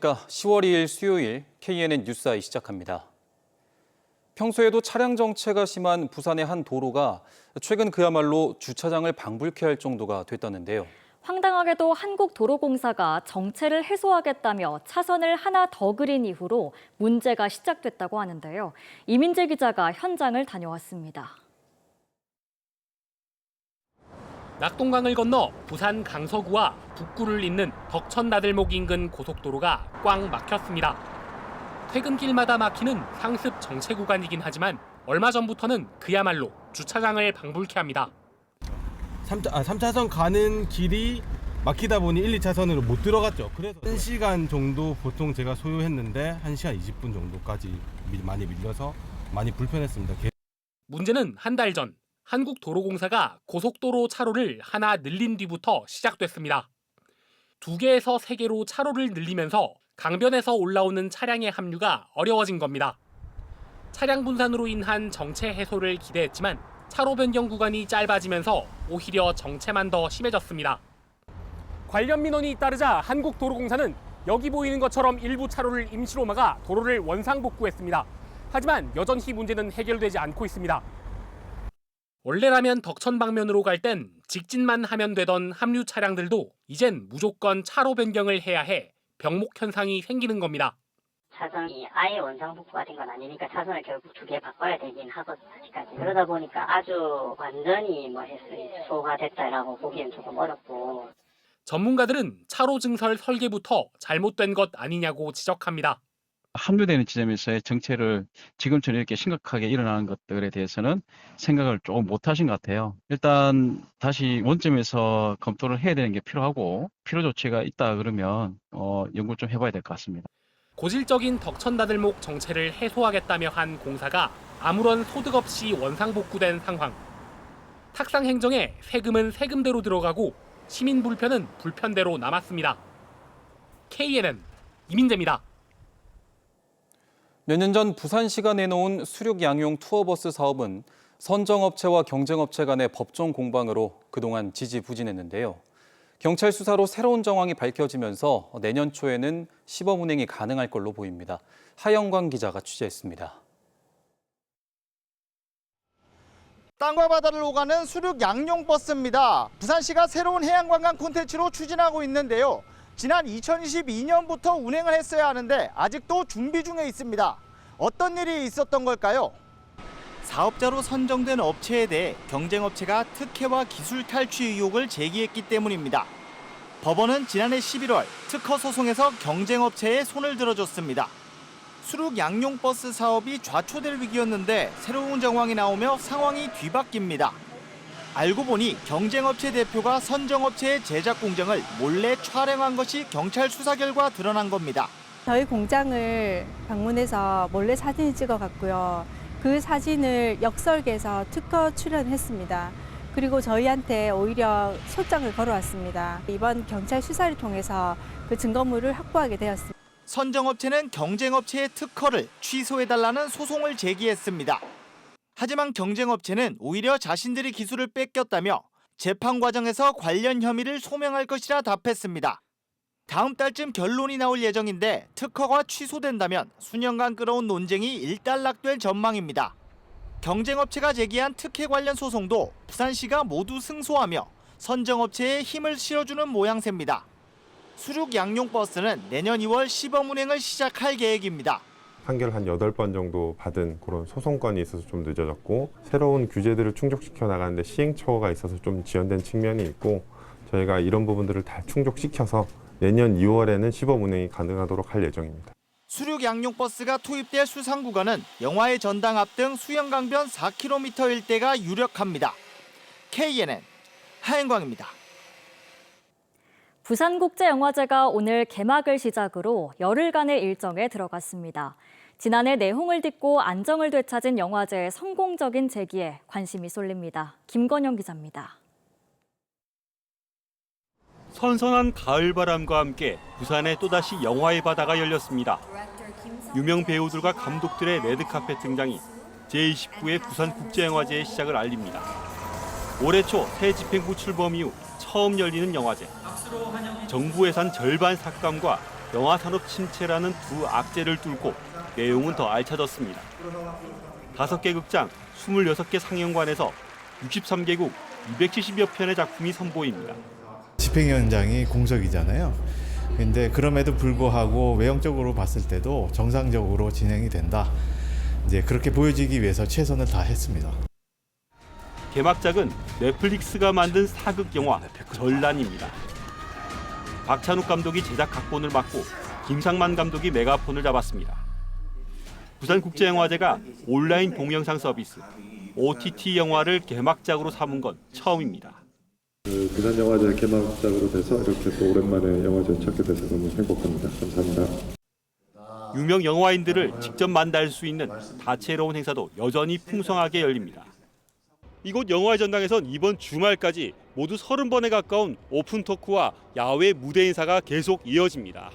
10월 2일 수요일 KNN 뉴스아이 시작합니다. 평소에도 차량 정체가 심한 부산의 한 도로가 최근 그야말로 주차장을 방불케 할 정도가 됐다는데요. 황당하게도 한국도로공사가 정체를 해소하겠다며 차선을 하나 더 그린 이후로 문제가 시작됐다고 하는데요. 이민재 기자가 현장을 다녀왔습니다. 낙동강을 건너 부산 강서구와 북구를 잇는 덕천나들목 인근 고속도로가 꽉 막혔습니다. 퇴근길마다 막히는 상습 정체 구간이긴 하지만 얼마 전부터는 그야말로 주차장을 방불케 합니다. 3차선 가는 길이 막히다 보니 1, 2차선으로 못 들어갔죠. 그래서 1시간 정도 보통 제가 소요했는데 1시간 20분 정도까지 많이 밀려서 많이 불편했습니다. 문제는 한 달 전 한국도로공사가 고속도로 차로를 하나 늘린 뒤부터 시작됐습니다. 2개에서 3개로 차로를 늘리면서 강변에서 올라오는 차량의 합류가 어려워진 겁니다. 차량 분산으로 인한 정체 해소를 기대했지만 차로 변경 구간이 짧아지면서 오히려 정체만 더 심해졌습니다. 관련 민원이 따르자 한국도로공사는 여기 보이는 것처럼 일부 차로를 임시로 막아 도로를 원상복구했습니다. 하지만 여전히 문제는 해결되지 않고 있습니다. 원래라면 덕천 방면으로 갈 땐 직진만 하면 되던 합류 차량들도 이젠 무조건 차로 변경을 해야 해 병목 현상이 생기는 겁니다. 차선이 아예 원상복구가 된 건 아니니까 차선을 결국 2개 바꿔야 되긴 하거든요, 아직까지. 그러다 보니까 아주 완전히 해소가 됐다라고 보기엔 조금 어렵고. 전문가들은 차로 증설 설계부터 잘못된 것 아니냐고 지적합니다. 합류되는 지점에서의 정체를 지금처럼 이렇게 심각하게 일어나는 것들에 대해서는 생각을 조금 못하신 것 같아요. 일단 다시 원점에서 검토를 해야 되는 게 필요하고 필요 조치가 있다 그러면 연구를 좀 해봐야 될 것 같습니다. 고질적인 덕천나들목 정체를 해소하겠다며 한 공사가 아무런 소득 없이 원상복구된 상황. 탁상 행정에 세금은 세금대로 들어가고 시민 불편은 불편대로 남았습니다. KNN 이민재입니다. 몇 년 전 부산시가 내놓은 수륙 양용 투어버스 사업은 선정업체와 경쟁업체 간의 법정 공방으로 그동안 지지부진했는데요. 경찰 수사로 새로운 정황이 밝혀지면서 내년 초에는 시범 운행이 가능할 걸로 보입니다. 하영광 기자가 취재했습니다. 땅과 바다를 오가는 수륙 양용버스입니다. 부산시가 새로운 해양관광 콘텐츠로 추진하고 있는데요. 지난 2022년부터 운행을 했어야 하는데 아직도 준비 중에 있습니다. 어떤 일이 있었던 걸까요? 사업자로 선정된 업체에 대해 경쟁업체가 특혜와 기술 탈취 의혹을 제기했기 때문입니다. 법원은 지난해 11월 특허 소송에서 경쟁업체에 손을 들어줬습니다. 수륙 양용버스 사업이 좌초될 위기였는데 새로운 정황이 나오며 상황이 뒤바뀝니다. 알고 보니 경쟁업체 대표가 선정업체의 제작 공정을 몰래 촬영한 것이 경찰 수사 결과 드러난 겁니다. 저희 공장을 방문해서 몰래 사진을 찍어갔고요. 그 사진을 역설계해서 특허 출연했습니다. 그리고 저희한테 오히려 소장을 걸어왔습니다. 이번 경찰 수사를 통해서 그 증거물을 확보하게 되었습니다. 선정업체는 경쟁업체의 특허를 취소해달라는 소송을 제기했습니다. 하지만 경쟁업체는 오히려 자신들이 기술을 뺏겼다며 재판 과정에서 관련 혐의를 소명할 것이라 답했습니다. 다음 달쯤 결론이 나올 예정인데 특허가 취소된다면 수년간 끌어온 논쟁이 일단락될 전망입니다. 경쟁업체가 제기한 특혜 관련 소송도 부산시가 모두 승소하며 선정업체에 힘을 실어주는 모양새입니다. 수륙 양용버스는 내년 2월 시범 운행을 시작할 계획입니다. 판결 한 8번 정도 받은 그런 소송건이 있어서 좀 늦어졌고 새로운 규제들을 충족시켜 나가는데 시행착오가 있어서 좀 지연된 측면이 있고 저희가 이런 부분들을 다 충족시켜서 내년 2월에는 시범 운행이 가능하도록 할 예정입니다. 수륙 양용버스가 투입될 수상 구간은 영화의 전당 앞 등 수영강변 4km 일대가 유력합니다. KNN 하영광입니다. 부산국제영화제가 오늘 개막을 시작으로 열흘간의 일정에 들어갔습니다. 지난해 내홍을 딛고 안정을 되찾은 영화제의 성공적인 재기에 관심이 쏠립니다. 김건영 기자입니다. 선선한 가을바람과 함께 부산에 또다시 영화의 바다가 열렸습니다. 유명 배우들과 감독들의 레드카펫 등장이 제29회 부산국제영화제의 시작을 알립니다. 올해 초 새 집행부 출범 이후 처음 열리는 영화제. 정부 예산 절반 삭감과 영화 산업 침체라는 두 악재를 뚫고 내용은 더 알차졌습니다. 5개 극장, 26개 상영관에서 63개국 270여 편의 작품이 선보입니다. 집행 현장이 공석이잖아요. 근데 그럼에도 불구하고 외형적으로 봤을 때도 정상적으로 진행이 된다. 이제 그렇게 보여지기 위해서 최선을 다했습니다. 개막작은 넷플릭스가 만든 사극 영화 전란입니다. 박찬욱 감독이 제작 각본을 맡고 김상만 감독이 메가폰을 잡았습니다. 부산국제영화제가 온라인 동영상 서비스 OTT 영화를 개막작으로 삼은 건 처음입니다. 부산영화제 개막작으로 돼서 이렇게 또 오랜만에 영화제에 찾게 돼서 너무 행복합니다. 감사합니다. 유명 영화인들을 직접 만날 수 있는 다채로운 행사도 여전히 풍성하게 열립니다. 이곳 영화의 전당에선 이번 주말까지 모두 30번에 가까운 오픈 토크와 야외 무대 인사가 계속 이어집니다.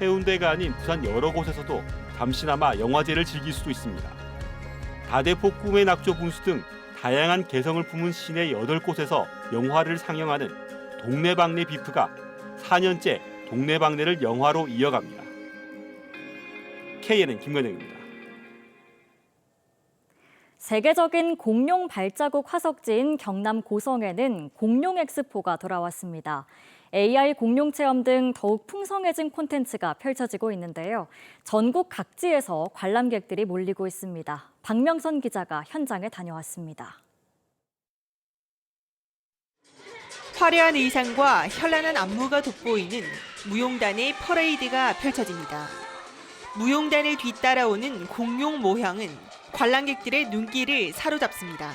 해운대가 아닌 부산 여러 곳에서도 잠시나마 영화제를 즐길 수도 있습니다. 다대포 꿈의 낙조 분수 등 다양한 개성을 품은 시내 8곳에서 영화를 상영하는 동네방네 비프가 4년째 동네방네를 영화로 이어갑니다. KNN 김건영입니다. 세계적인 공룡 발자국 화석지인 경남 고성에는 공룡 엑스포가 돌아왔습니다. AI 공룡 체험 등 더욱 풍성해진 콘텐츠가 펼쳐지고 있는데요. 전국 각지에서 관람객들이 몰리고 있습니다. 박명선 기자가 현장에 다녀왔습니다. 화려한 의상과 현란한 안무가 돋보이는 무용단의 퍼레이드가 펼쳐집니다. 무용단을 뒤따라오는 공룡 모형은 관람객들의 눈길을 사로잡습니다.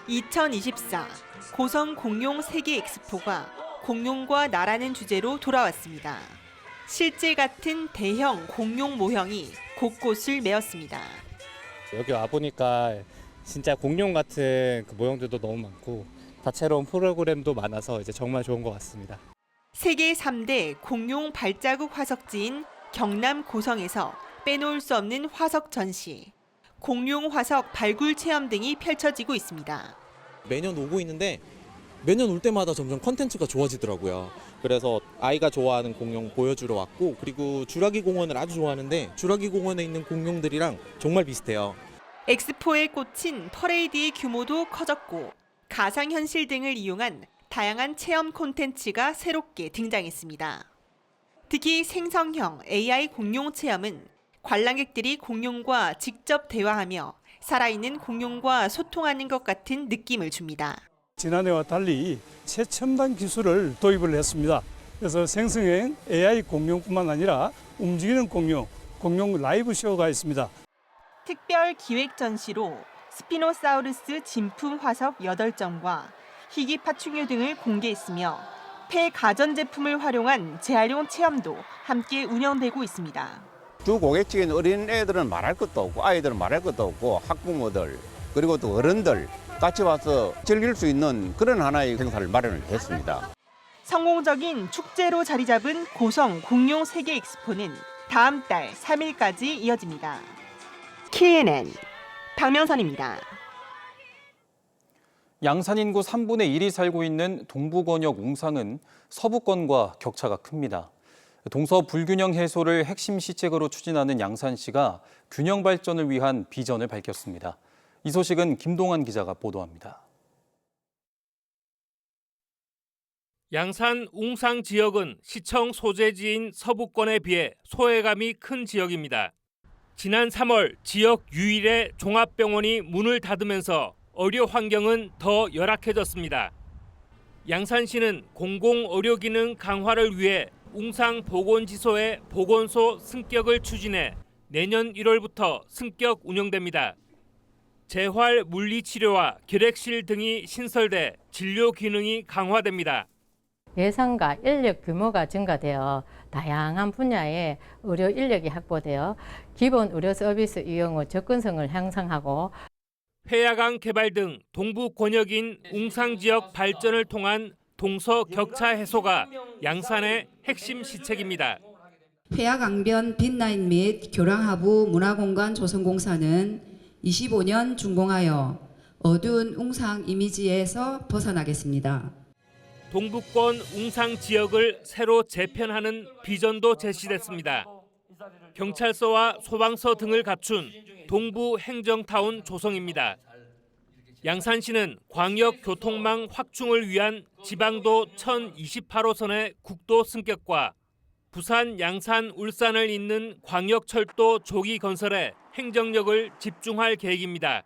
2024 고성 공룡 세계 엑스포가 공룡과 나라는 주제로 돌아왔습니다. 실제 같은 대형 공룡 모형이 곳곳을 메웠습니다. 여기 와보니까 진짜 공룡 같은 그 모형들도 너무 많고 다채로운 프로그램도 많아서 이제 정말 좋은 것 같습니다. 세계 3대 공룡 발자국 화석지인 경남 고성에서 빼놓을 수 없는 화석 전시, 공룡 화석 발굴 체험 등이 펼쳐지고 있습니다. 매년 오고 있는데 매년 올 때마다 점점 컨텐츠가 좋아지더라고요. 그래서 아이가 좋아하는 공룡 보여주러 왔고, 그리고 주라기 공원을 아주 좋아하는데 주라기 공원에 있는 공룡들이랑 정말 비슷해요. 엑스포에 꽂힌 퍼레이드의 규모도 커졌고 가상현실 등을 이용한 다양한 체험 콘텐츠가 새롭게 등장했습니다. 특히 생성형 AI 공룡 체험은 관람객들이 공룡과 직접 대화하며 살아있는 공룡과 소통하는 것 같은 느낌을 줍니다. 지난해와 달리 최첨단 기술을 도입을 했습니다. 그래서 생성형 AI 공룡뿐만 아니라 움직이는 공룡 라이브 쇼가 있습니다. 특별 기획 전시로 스피노사우루스 진품 화석 8점과 희귀 파충류 등을 공개했으며 폐가전제품을 활용한 재활용 체험도 함께 운영되고 있습니다. 두 고객층인 어린 애들은 말할 것도 없고 아이들은 말할 것도 없고 학부모들 그리고 또 어른들 같이 와서 즐길 수 있는 그런 하나의 행사를 마련을 했습니다. 성공적인 축제로 자리 잡은 고성 공룡 세계 엑스포는 다음 달 3일까지 이어집니다. KNN 박명선입니다. 양산 인구 3분의 1이 살고 있는 동부권역 웅상은 서부권과 격차가 큽니다. 동서 불균형 해소를 핵심 시책으로 추진하는 양산시가 균형 발전을 위한 비전을 밝혔습니다. 이 소식은 김동환 기자가 보도합니다. 양산 웅상 지역은 시청 소재지인 서부권에 비해 소외감이 큰 지역입니다. 지난 3월 지역 유일의 종합병원이 문을 닫으면서 의료 환경은 더 열악해졌습니다. 양산시는 공공의료기능 강화를 위해 웅상 보건지소의 보건소 승격을 추진해 내년 1월부터 승격 운영됩니다. 재활 물리치료와 결핵실 등이 신설돼 진료 기능이 강화됩니다. 예산과 인력 규모가 증가되어 다양한 분야의 의료 인력이 확보되어 기본 의료 서비스 이용 후 접근성을 향상하고 폐야강 개발 등 동부 권역인 웅상 지역 발전을 통한 동서 격차 해소가 양산의 핵심 시책입니다. 폐야강변 빈라인 및 교량하부 문화공간 조성공사는 25년 준공하여 어두운 웅상 이미지에서 벗어나겠습니다. 동부권 웅상 지역을 새로 재편하는 비전도 제시됐습니다. 경찰서와 소방서 등을 갖춘 동부 행정타운 조성입니다. 양산시는 광역교통망 확충을 위한 지방도 1028호선의 국도 승격과 부산, 양산, 울산을 잇는 광역철도 조기 건설에 행정력을 집중할 계획입니다.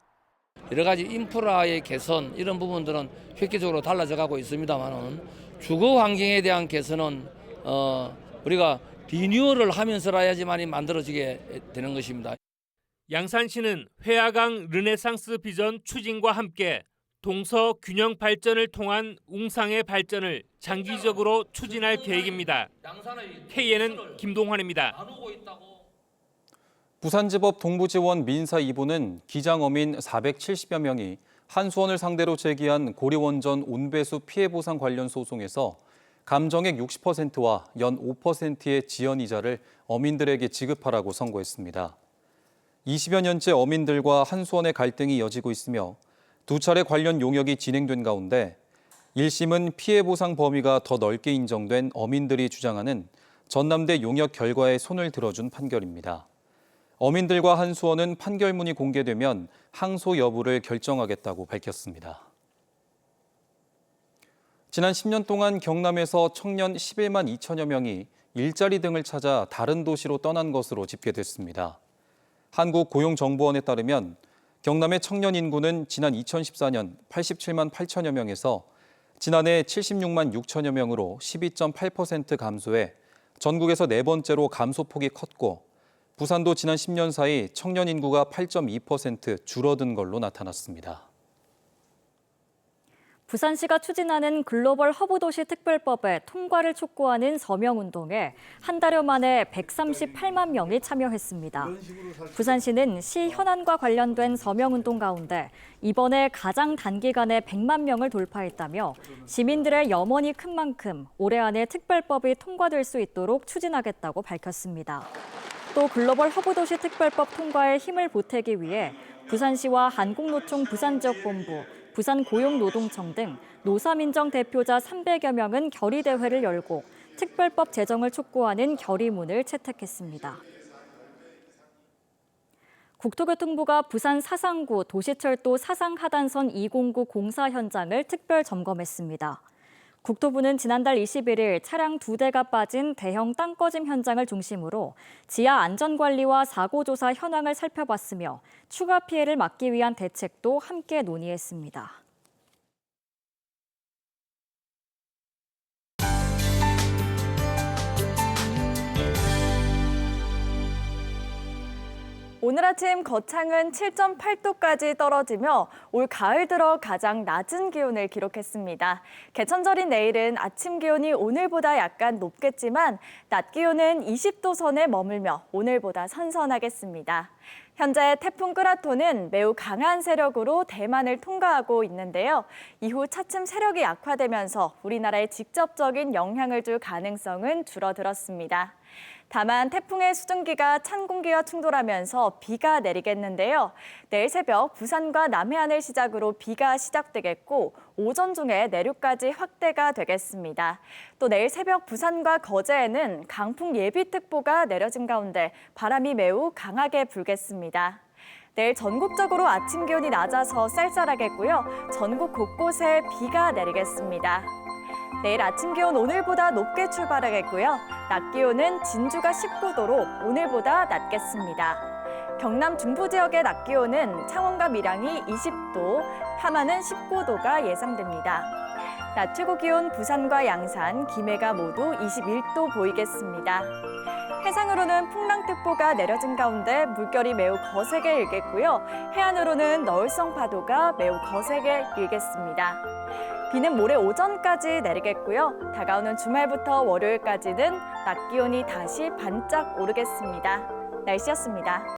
여러 가지 인프라의 개선 이런 부분들은 획기적으로 달라져 가고 있습니다만은 주거 환경에 대한 개선은 우리가 리뉴얼을 하면서라야지만이 만들어지게 되는 것입니다. 양산시는 회화강 르네상스 비전 추진과 함께 동서 균형 발전을 통한 웅상의 발전을 장기적으로 추진할 계획입니다. KNN 김동환입니다. 부산지법 동부지원 민사 2부는 기장어민 470여 명이 한수원을 상대로 제기한 고리원전 온배수 피해 보상 관련 소송에서 감정액 60%와 연 5%의 지연이자를 어민들에게 지급하라고 선고했습니다. 20여 년째 어민들과 한수원의 갈등이 이어지고 있으며 두 차례 관련 용역이 진행된 가운데 1심은 피해 보상 범위가 더 넓게 인정된 어민들이 주장하는 전남대 용역 결과에 손을 들어준 판결입니다. 어민들과 한수원은 판결문이 공개되면 항소 여부를 결정하겠다고 밝혔습니다. 지난 10년 동안 경남에서 청년 11만 2천여 명이 일자리 등을 찾아 다른 도시로 떠난 것으로 집계됐습니다. 한국고용정보원에 따르면 경남의 청년 인구는 지난 2014년 87만 8천여 명에서 지난해 76만 6천여 명으로 12.8% 감소해 전국에서 네 번째로 감소폭이 컸고 부산도 지난 10년 사이 청년 인구가 8.2% 줄어든 걸로 나타났습니다. 부산시가 추진하는 글로벌 허브도시 특별법의 통과를 촉구하는 서명운동에 한 달여 만에 138만 명이 참여했습니다. 부산시는 시 현안과 관련된 서명운동 가운데 이번에 가장 단기간에 100만 명을 돌파했다며 시민들의 염원이 큰 만큼 올해 안에 특별법이 통과될 수 있도록 추진하겠다고 밝혔습니다. 또 글로벌 허브도시 특별법 통과에 힘을 보태기 위해 부산시와 한국노총 부산지역본부, 부산고용노동청 등 노사민정 대표자 300여 명은 결의대회를 열고 특별법 제정을 촉구하는 결의문을 채택했습니다. 국토교통부가 부산 사상구 도시철도 사상하단선 209 공사 현장을 특별 점검했습니다. 국토부는 지난달 21일 차량 2대가 빠진 대형 땅꺼짐 현장을 중심으로 지하 안전관리와 사고조사 현황을 살펴봤으며 추가 피해를 막기 위한 대책도 함께 논의했습니다. 오늘 아침 거창은 7.8도까지 떨어지며 올 가을 들어 가장 낮은 기온을 기록했습니다. 개천절인 내일은 아침 기온이 오늘보다 약간 높겠지만 낮 기온은 20도 선에 머물며 오늘보다 선선하겠습니다. 현재 태풍 끄라토는 매우 강한 세력으로 대만을 통과하고 있는데요. 이후 차츰 세력이 약화되면서 우리나라에 직접적인 영향을 줄 가능성은 줄어들었습니다. 다만 태풍의 수증기가 찬 공기와 충돌하면서 비가 내리겠는데요. 내일 새벽 부산과 남해안을 시작으로 비가 시작되겠고 오전 중에 내륙까지 확대가 되겠습니다. 또 내일 새벽 부산과 거제에는 강풍 예비특보가 내려진 가운데 바람이 매우 강하게 불겠습니다. 내일 전국적으로 아침 기온이 낮아서 쌀쌀하겠고요. 전국 곳곳에 비가 내리겠습니다. 내일 아침 기온 오늘보다 높게 출발하겠고요. 낮 기온은 진주가 19도로 오늘보다 낮겠습니다. 경남 중부 지역의 낮 기온은 창원과 밀양이 20도, 함안은 19도가 예상됩니다. 낮 최고 기온 부산과 양산, 김해가 모두 21도 보이겠습니다. 해상으로는 풍랑특보가 내려진 가운데 물결이 매우 거세게 일겠고요. 해안으로는 너울성 파도가 매우 거세게 일겠습니다. 비는 모레 오전까지 내리겠고요. 다가오는 주말부터 월요일까지는 낮 기온이 다시 반짝 오르겠습니다. 날씨였습니다.